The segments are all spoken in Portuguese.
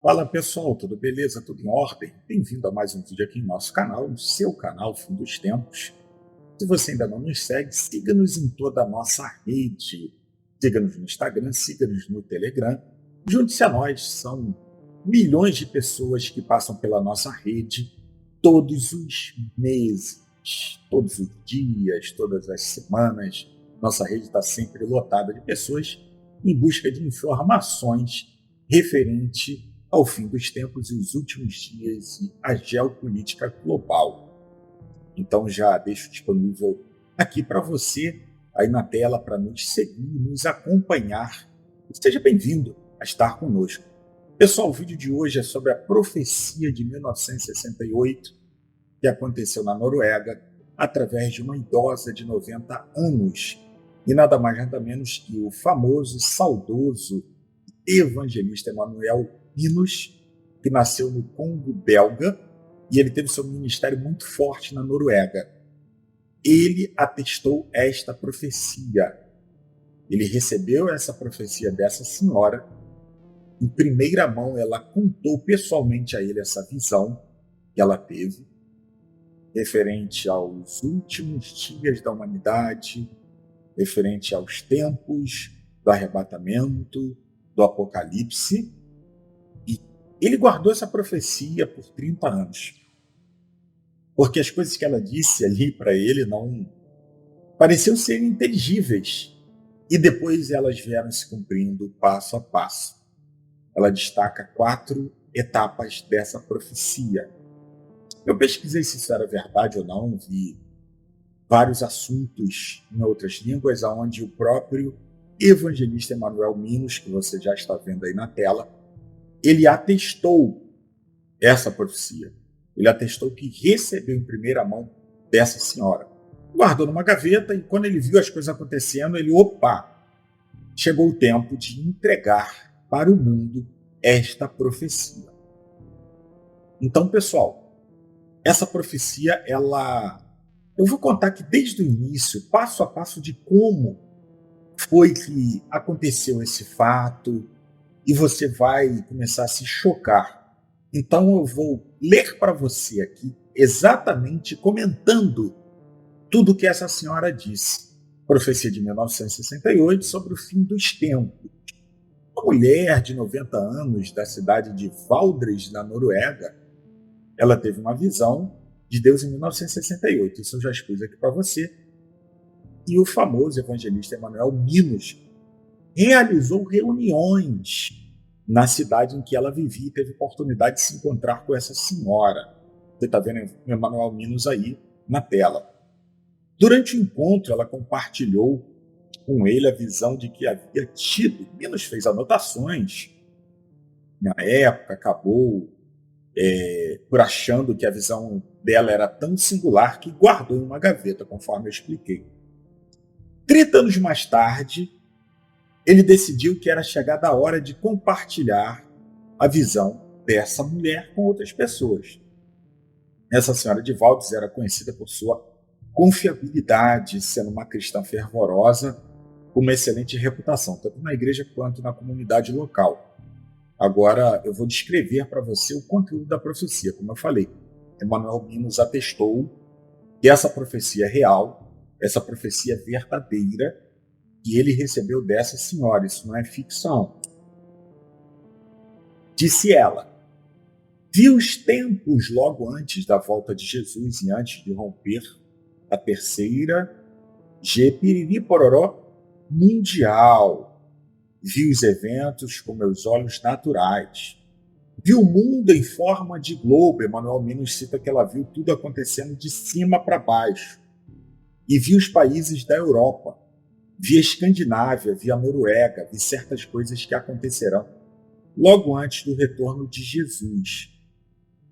Fala pessoal, tudo beleza? Tudo em ordem? Bem-vindo a mais um vídeo aqui em nosso canal, no seu canal Fim dos Tempos. Se você ainda não nos segue, siga-nos em toda a nossa rede. Siga-nos no Instagram, siga-nos no Telegram. Junte-se a nós, são milhões de pessoas que passam pela nossa rede todos os meses, todos os dias, todas as semanas. Nossa rede está sempre lotada de pessoas em busca de informações referente ao fim dos tempos e os últimos dias e a geopolítica global. Então já deixo disponível aqui para você, aí na tela, para nos seguir, nos acompanhar. Seja bem-vindo a estar conosco. Pessoal, o vídeo de hoje é sobre a profecia de 1968, que aconteceu na Noruega, através de uma idosa de 90 anos, e nada mais nada menos que o famoso e saudoso evangelista Emanuel Minos, que nasceu no Congo belga, e ele teve seu ministério muito forte na Noruega. Ele atestou esta profecia. Ele recebeu essa profecia dessa senhora. Em primeira mão, ela contou pessoalmente a ele essa visão que ela teve, referente aos últimos dias da humanidade, referente aos tempos do arrebatamento, do Apocalipse. E ele guardou essa profecia por 30 anos. Porque as coisas que ela disse ali para ele não pareciam ser inteligíveis. E depois elas vieram se cumprindo passo a passo. Ela destaca 4 etapas dessa profecia. Eu pesquisei se isso era verdade ou não, vi vários assuntos em outras línguas, onde o próprio evangelista Emanuel Minos, que você já está vendo aí na tela, ele atestou essa profecia. Ele atestou que recebeu em primeira mão dessa senhora. Guardou numa gaveta e quando ele viu as coisas acontecendo, ele, chegou o tempo de entregar para o mundo esta profecia. Então, pessoal, essa profecia, eu vou contar aqui desde o início, passo a passo, de como foi que aconteceu esse fato, e você vai começar a se chocar. Então eu vou ler para você aqui, exatamente comentando tudo o que essa senhora disse. Profecia de 1968 sobre o fim dos tempos. Uma mulher de 90 anos da cidade de Valdres, na Noruega, ela teve uma visão de Deus em 1968. Isso eu já expus aqui para você. E o famoso evangelista Emanuel Minos realizou reuniões na cidade em que ela vivia e teve oportunidade de se encontrar com essa senhora. Você está vendo o Emanuel Minos aí na tela. Durante o encontro, ela compartilhou com ele a visão de que havia tido. Minos fez anotações. Na época, acabou por achando que a visão dela era tão singular que guardou em uma gaveta, conforme eu expliquei. 30 anos mais tarde, ele decidiu que era chegada a hora de compartilhar a visão dessa mulher com outras pessoas. Essa senhora de Valdes era conhecida por sua confiabilidade, sendo uma cristã fervorosa, com uma excelente reputação, tanto na igreja quanto na comunidade local. Agora, eu vou descrever para você o conteúdo da profecia. Como eu falei, Emanuel Minos atestou que essa profecia é real, essa profecia é verdadeira, que ele recebeu dessa senhora. Isso não é ficção. Disse ela: vi os tempos logo antes da volta de Jesus e antes de romper a terceira Piriri Pororó mundial. Vi os eventos com meus olhos naturais. Vi o mundo em forma de globo. Emanuel Minos cita que ela viu tudo acontecendo de cima para baixo. E vi os países da Europa. Vi a Escandinávia, vi a Noruega, vi certas coisas que acontecerão logo antes do retorno de Jesus.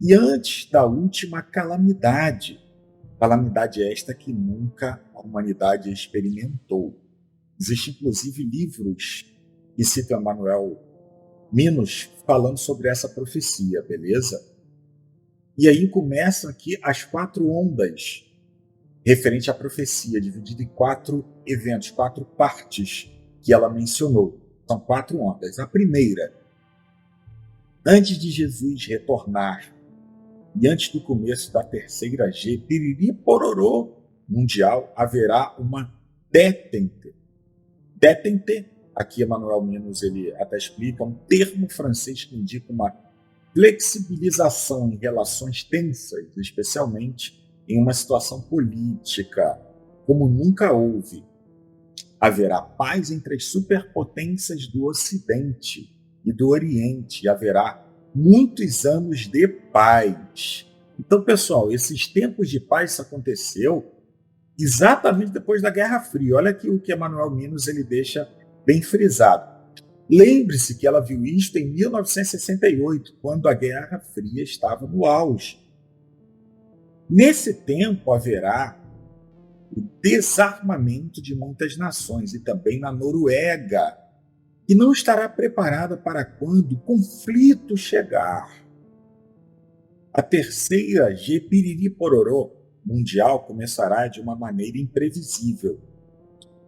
E antes da última calamidade esta que nunca a humanidade experimentou. Existem, inclusive, livros que citam Emanuel Minos falando sobre essa profecia, beleza? E aí começam aqui as 4 ondas referente à profecia, dividida em 4 eventos, 4 partes que ela mencionou. São 4 ondas. A primeira, Antes de Jesus retornar e antes do começo da terceira G, piriri pororô mundial, haverá uma détente. Détente, aqui Emmanuel Minos ele até explica, um termo francês que indica uma flexibilização em relações tensas, especialmente em uma situação política, como nunca houve. Haverá paz entre as superpotências do Ocidente e do Oriente, e haverá muitos anos de paz. Então, pessoal, esses tempos de paz isso aconteceu exatamente depois da Guerra Fria. Olha aqui o que Emmanuel Minos ele deixa bem frisado. Lembre-se que ela viu isto em 1968, quando a Guerra Fria estava no auge. Nesse tempo haverá o desarmamento de muitas nações e também na Noruega, que não estará preparada para quando o conflito chegar. A terceira Piriri Pororô mundial começará de uma maneira imprevisível,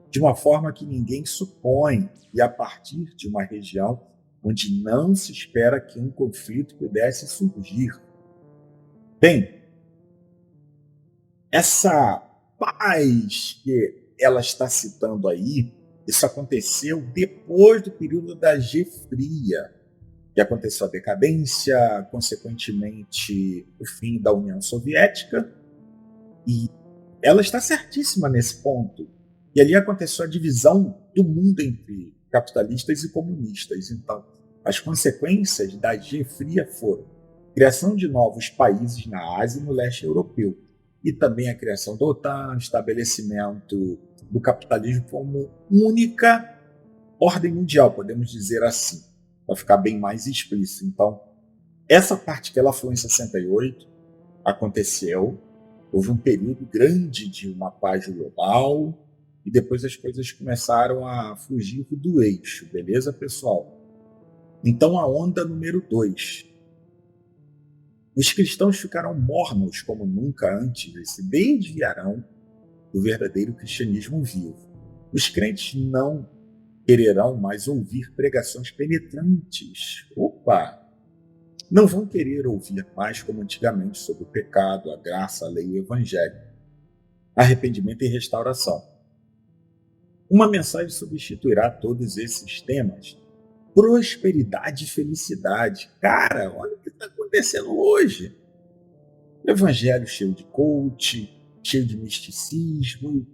de uma forma que ninguém supõe, e a partir de uma região onde não se espera que um conflito pudesse surgir. Bem, essa paz que ela está citando aí, isso aconteceu depois do período da G Fria, que aconteceu a decadência, consequentemente o fim da União Soviética, e ela está certíssima nesse ponto. E ali aconteceu a divisão do mundo entre capitalistas e comunistas. Então, as consequências da G Fria foram a criação de novos países na Ásia e no leste europeu, e também a criação da OTAN, estabelecimento do capitalismo como única ordem mundial, podemos dizer assim, para ficar bem mais explícito. Então, essa parte que ela falou em 68 aconteceu, houve um período grande de uma paz global, e depois as coisas começaram a fugir do eixo, beleza, pessoal? Então, a onda número 2. Os cristãos ficarão mornos como nunca antes e se desviarão do verdadeiro cristianismo vivo. Os crentes não quererão mais ouvir pregações penetrantes. Opa! Não vão querer ouvir mais como antigamente sobre o pecado, a graça, a lei e o evangelho. Arrependimento e restauração. Uma mensagem substituirá todos esses temas. Prosperidade e felicidade. Cara, olha o que está acontecendo hoje. O evangelho cheio de coach, cheio de misticismo.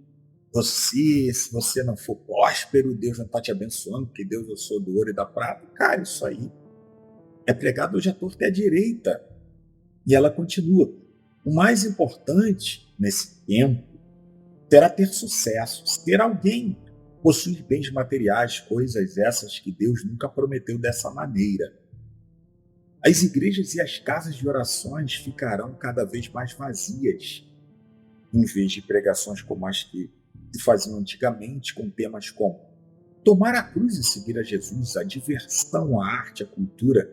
Se você não for próspero, Deus não está te abençoando, porque Deus eu sou do ouro e da prata. Cara, isso aí é pregado hoje à torta e à direita. E ela continua. O mais importante nesse tempo será ter sucesso, ser alguém, possuir bens materiais, coisas essas que Deus nunca prometeu dessa maneira. As igrejas e as casas de orações ficarão cada vez mais vazias, em vez de pregações como as que se faziam antigamente, com temas como tomar a cruz e seguir a Jesus, a diversão, a arte, a cultura,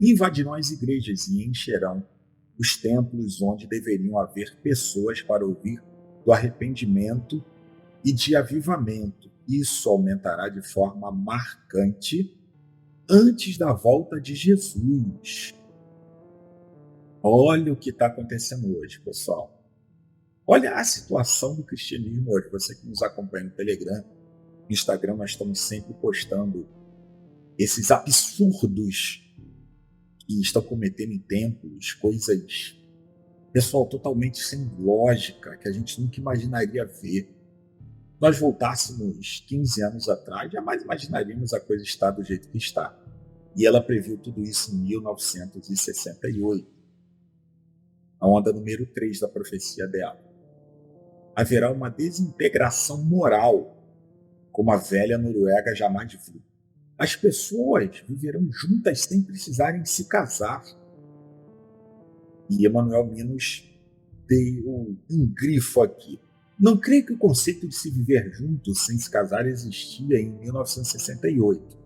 invadirão as igrejas e encherão os templos onde deveriam haver pessoas para ouvir do arrependimento e de avivamento. Isso aumentará de forma marcante antes da volta de Jesus. Olha o que está acontecendo hoje, pessoal. Olha a situação do cristianismo hoje. Você que nos acompanha no Telegram, no Instagram, nós estamos sempre postando esses absurdos que estão cometendo em templos, coisas, pessoal, totalmente sem lógica, que a gente nunca imaginaria ver. Nós voltássemos 15 anos atrás, jamais imaginaríamos a coisa estar do jeito que está. E ela previu tudo isso em 1968. A onda número 3 da profecia dela. Haverá uma desintegração moral, como a velha Noruega jamais viu. As pessoas viverão juntas sem precisarem se casar. E Emmanuel Minos deu um grifo aqui. Não creio que o conceito de se viver juntos sem se casar existia em 1968.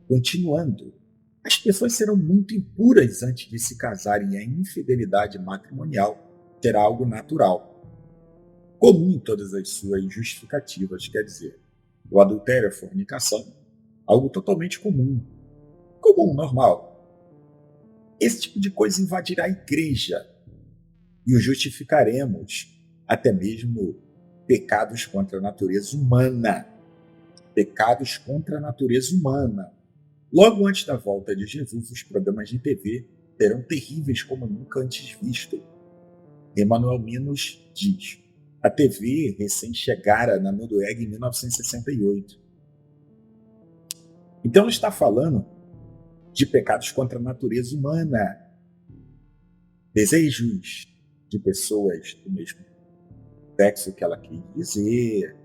Continuando, as pessoas serão muito impuras antes de se casarem e a infidelidade matrimonial será algo natural, comum em todas as suas justificativas, quer dizer, o adultério, a fornicação, algo totalmente comum comum, normal. Esse tipo de coisa invadirá a igreja e o justificaremos, até mesmo pecados contra a natureza humana. Pecados contra a natureza humana. Logo antes da volta de Jesus, os programas de TV serão terríveis como nunca antes visto. Emanuel Minos diz: a TV recém chegara na Noruega em 1968. Então ele está falando de pecados contra a natureza humana, desejos de pessoas do mesmo sexo que ela quis dizer,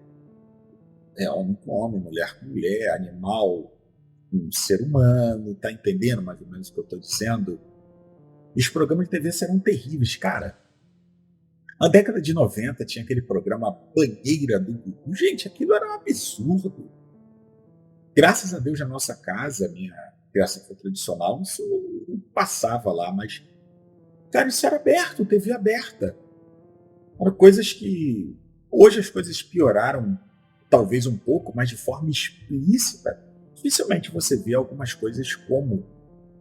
homem com homem, mulher com mulher, animal com ser humano, tá entendendo mais ou menos o que eu estou dizendo? E os programas de TV serão terríveis, cara. Na década de 90 tinha aquele programa Banheira do Gugu. Gente, aquilo era um absurdo. Graças a Deus, na nossa casa, minha criação foi tradicional, isso não passava lá, mas, cara, isso era aberto, TV aberta. Eram coisas que, hoje as coisas pioraram, talvez um pouco, mas de forma explícita. Dificilmente você vê algumas coisas como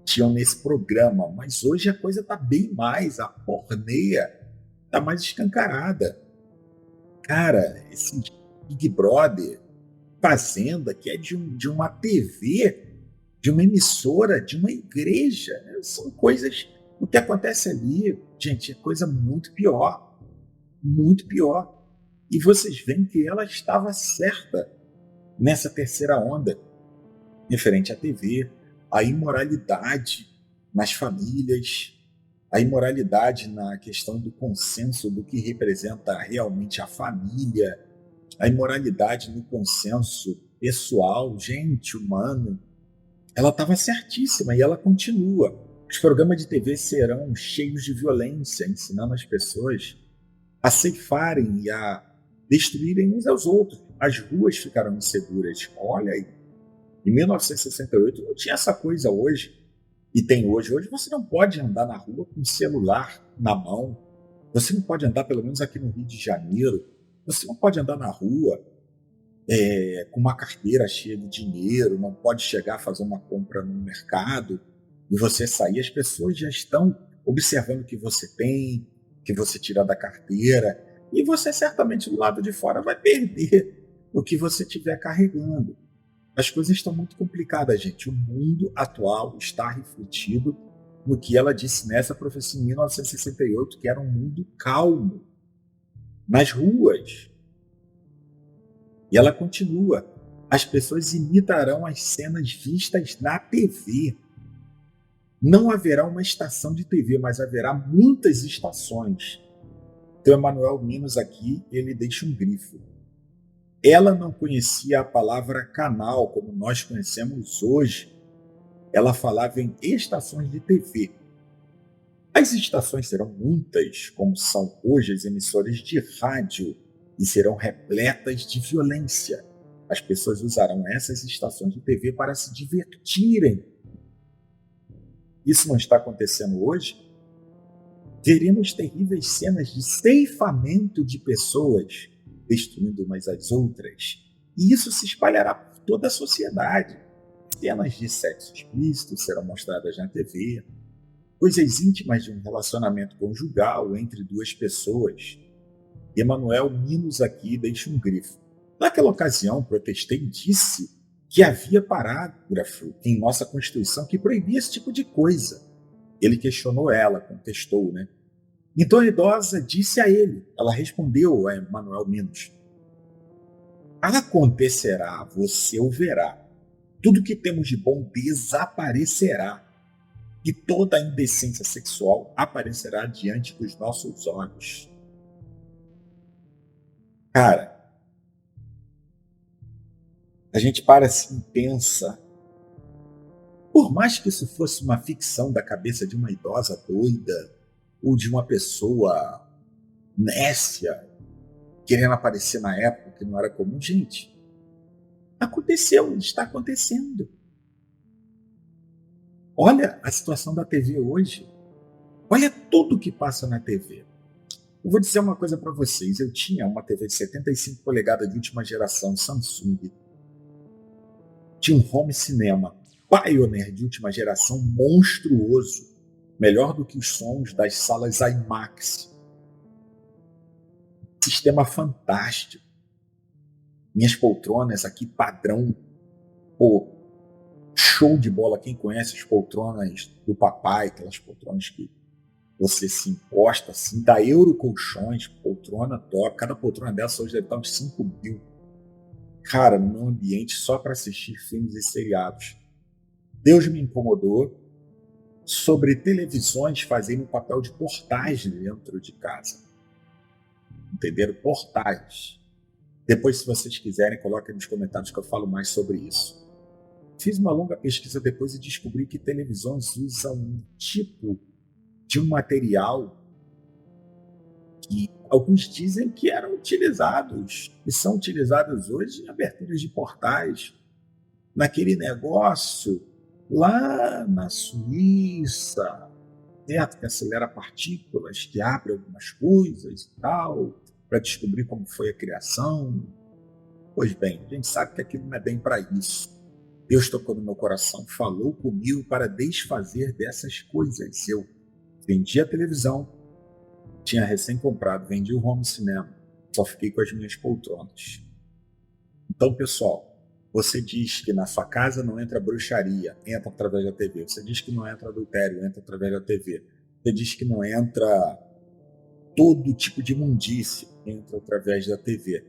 tinham nesse programa, mas hoje a coisa está bem mais, a porneia está mais escancarada. Cara, esse Big Brother, Fazenda, que é de uma TV, de uma emissora, de uma igreja, né? São coisas, o que acontece ali, gente, é coisa muito pior, muito pior. E vocês veem que ela estava certa nessa terceira onda, referente à TV, a imoralidade nas famílias, a imoralidade na questão do consenso do que representa realmente a família, a imoralidade no consenso pessoal, gente, humano. Ela estava certíssima e ela continua. Os programas de TV serão cheios de violência, ensinando as pessoas a ceifarem e a destruírem uns aos outros. As ruas ficarão inseguras. Olha aí, em 1968 não tinha essa coisa hoje. E tem hoje. Hoje você não pode andar na rua com o celular na mão. Você não pode andar, pelo menos aqui no Rio de Janeiro, você não pode andar na rua com uma carteira cheia de dinheiro, não pode chegar a fazer uma compra no mercado e você sair, as pessoas já estão observando o que você tem, que você tira da carteira, e você certamente do lado de fora vai perder o que você estiver carregando. As coisas estão muito complicadas, gente. O mundo atual está refletido no que ela disse nessa profecia em 1968, que era um mundo calmo, nas ruas. E ela continua: as pessoas imitarão as cenas vistas na TV. Não haverá uma estação de TV, mas haverá muitas estações. Então, Emanuel Minos aqui, ele deixa um grifo. Ela não conhecia a palavra canal como nós conhecemos hoje. Ela falava em estações de TV. As estações serão muitas, como são hoje as emissoras de rádio, e serão repletas de violência. As pessoas usarão essas estações de TV para se divertirem. Isso não está acontecendo hoje? Veremos terríveis cenas de ceifamento de pessoas, destruindo umas às outras. E isso se espalhará por toda a sociedade. Cenas de sexo explícito serão mostradas na TV. Coisas íntimas de um relacionamento conjugal entre duas pessoas. Emanuel Minos aqui deixa um grifo. Naquela ocasião, protestei e disse que havia parágrafo em nossa Constituição que proibia esse tipo de coisa. Ele questionou ela, contestou, né? Então a idosa disse a ele, ela respondeu a Emanuel Minos: acontecerá, você o verá. Tudo que temos de bom desaparecerá. E toda a indecência sexual aparecerá diante dos nossos olhos. Cara, a gente para assim e pensa, por mais que isso fosse uma ficção da cabeça de uma idosa doida ou de uma pessoa nécia, querendo aparecer na época que não era comum, gente, aconteceu, está acontecendo. Olha a situação da TV hoje. Olha tudo que passa na TV. Eu vou dizer uma coisa para vocês. Eu tinha uma TV de 75 polegadas de última geração, Samsung. Tinha um home cinema. Pioneer de última geração monstruoso, melhor do que os sons das salas IMAX. Sistema fantástico. Minhas poltronas aqui padrão, pô, show de bola. Quem conhece as poltronas do papai, aquelas poltronas que você se encosta assim, da Eurocolchões, poltrona top. Cada poltrona dessa hoje deve estar uns 5 mil. Cara, no meu ambiente só para assistir filmes e seriados. Deus me incomodou sobre televisões fazendo o papel de portais dentro de casa. Entenderam? Portais. Depois, se vocês quiserem, coloquem nos comentários que eu falo mais sobre isso. Fiz uma longa pesquisa depois e descobri que televisões usam um tipo de um material que alguns dizem que eram utilizados e são utilizados hoje em aberturas de portais, naquele negócio lá na Suíça, certo? Que acelera partículas, que abre algumas coisas e tal, para descobrir como foi a criação. Pois bem, a gente sabe que aquilo não é bem para isso. Deus tocou no meu coração, falou comigo para desfazer dessas coisas. Eu vendi a televisão, tinha recém comprado, vendi o home cinema, só fiquei com as minhas poltronas. Então, pessoal, você diz que na sua casa não entra bruxaria, entra através da TV. Você diz que não entra adultério, entra através da TV. Você diz que não entra todo tipo de imundície, entra através da TV.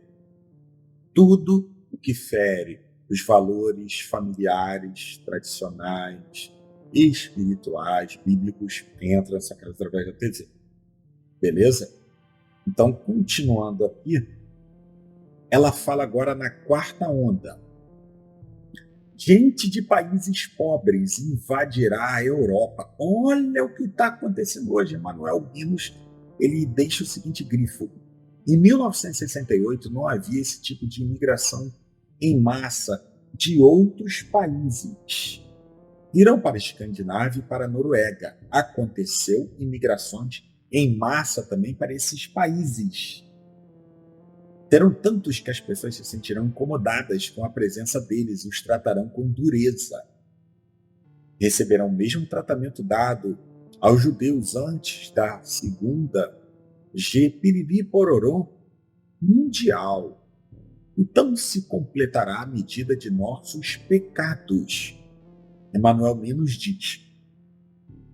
Tudo o que fere os valores familiares, tradicionais, espirituais, bíblicos, entra nessa casa através da TV. Beleza? Então, continuando aqui, ela fala agora na quarta onda. Gente de países pobres invadirá a Europa. Olha o que está acontecendo hoje. Emanuel Binos, ele deixa o seguinte grifo. Em 1968 não havia esse tipo de imigração em massa de outros países. Irão para a Escandinávia e para a Noruega. Aconteceu imigrações em massa também para esses países. Terão tantos que as pessoas se sentirão incomodadas com a presença deles e os tratarão com dureza. Receberão o mesmo tratamento dado aos judeus antes da segunda Piriri Pororó mundial. Então se completará a medida de nossos pecados. Emanuel Binos diz.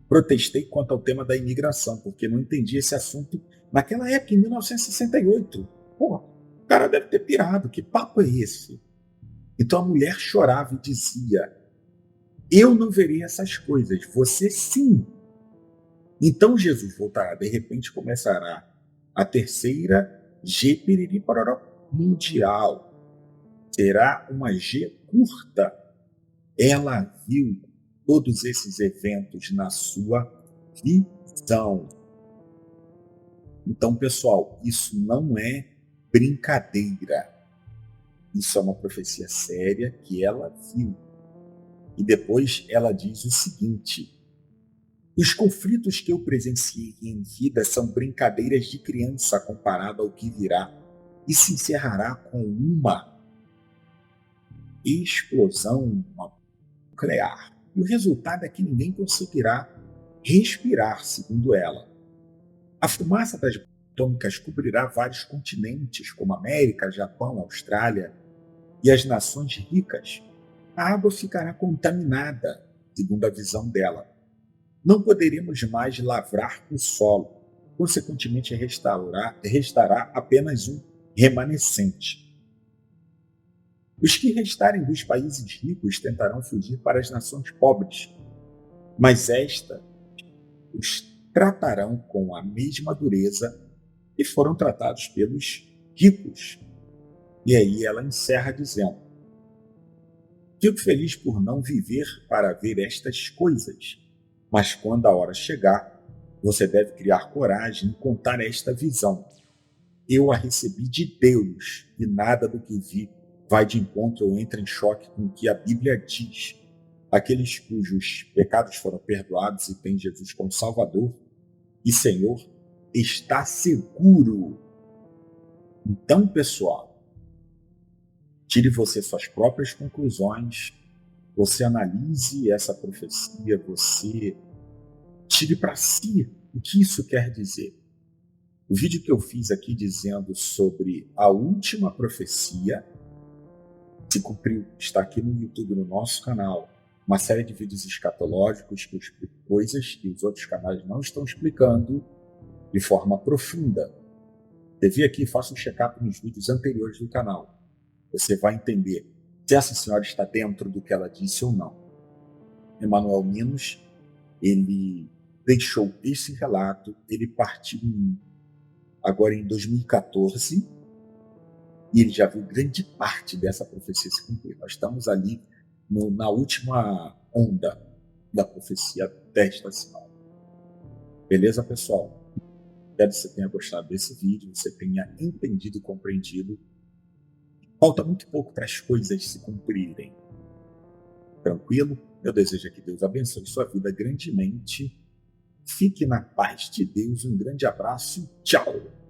Protestei quanto ao tema da imigração, porque não entendi esse assunto naquela época, em 1968. Pô, o cara deve ter pirado, que papo é esse? Então a mulher chorava e dizia, eu não verei essas coisas, você sim. Então Jesus voltará, de repente começará a terceira Piriri Pororó mundial. Será uma G curta. Ela viu todos esses eventos na sua visão. Então, pessoal, isso não é brincadeira. Isso é uma profecia séria que ela viu. E depois ela diz o seguinte: os conflitos que eu presenciei em vida são brincadeiras de criança comparado ao que virá e se encerrará com uma explosão nuclear. E o resultado é que ninguém conseguirá respirar, segundo ela. A fumaça das bombas atômicas cobrirá vários continentes, como América, Japão, Austrália e as nações ricas. A água ficará contaminada, segundo a visão dela. Não poderemos mais lavrar o solo. Consequentemente, restará apenas um remanescente. Os que restarem dos países ricos tentarão fugir para as nações pobres, mas esta os tratarão com a mesma dureza que foram tratados pelos ricos. E aí ela encerra dizendo: fico feliz por não viver para ver estas coisas, mas quando a hora chegar, você deve criar coragem e contar esta visão. Eu a recebi de Deus e nada do que vi vai de encontro ou entra em choque com o que a Bíblia diz. Aqueles cujos pecados foram perdoados e têm Jesus como Salvador e Senhor está seguro. Então, pessoal, tire você suas próprias conclusões você analise essa profecia, você tire para si o que isso quer dizer. O vídeo que eu fiz aqui dizendo sobre a última profecia se cumpriu, está aqui no YouTube, no nosso canal. Uma série de vídeos escatológicos que eu explico coisas que os outros canais não estão explicando de forma profunda. Devi aqui, faça um check-up nos vídeos anteriores do canal. Você vai entender se essa senhora está dentro do que ela disse ou não. Emanuel Minos, ele deixou esse relato, ele partiu agora em 2014, e ele já viu grande parte dessa profecia se cumprir. Nós estamos ali na última onda da profecia desta senhora. Beleza, pessoal? Espero que você tenha gostado desse vídeo, você tenha entendido e compreendido. Falta muito pouco para as coisas se cumprirem. Tranquilo? Eu desejo que Deus abençoe sua vida grandemente. Fique na paz de Deus. Um grande abraço. Tchau!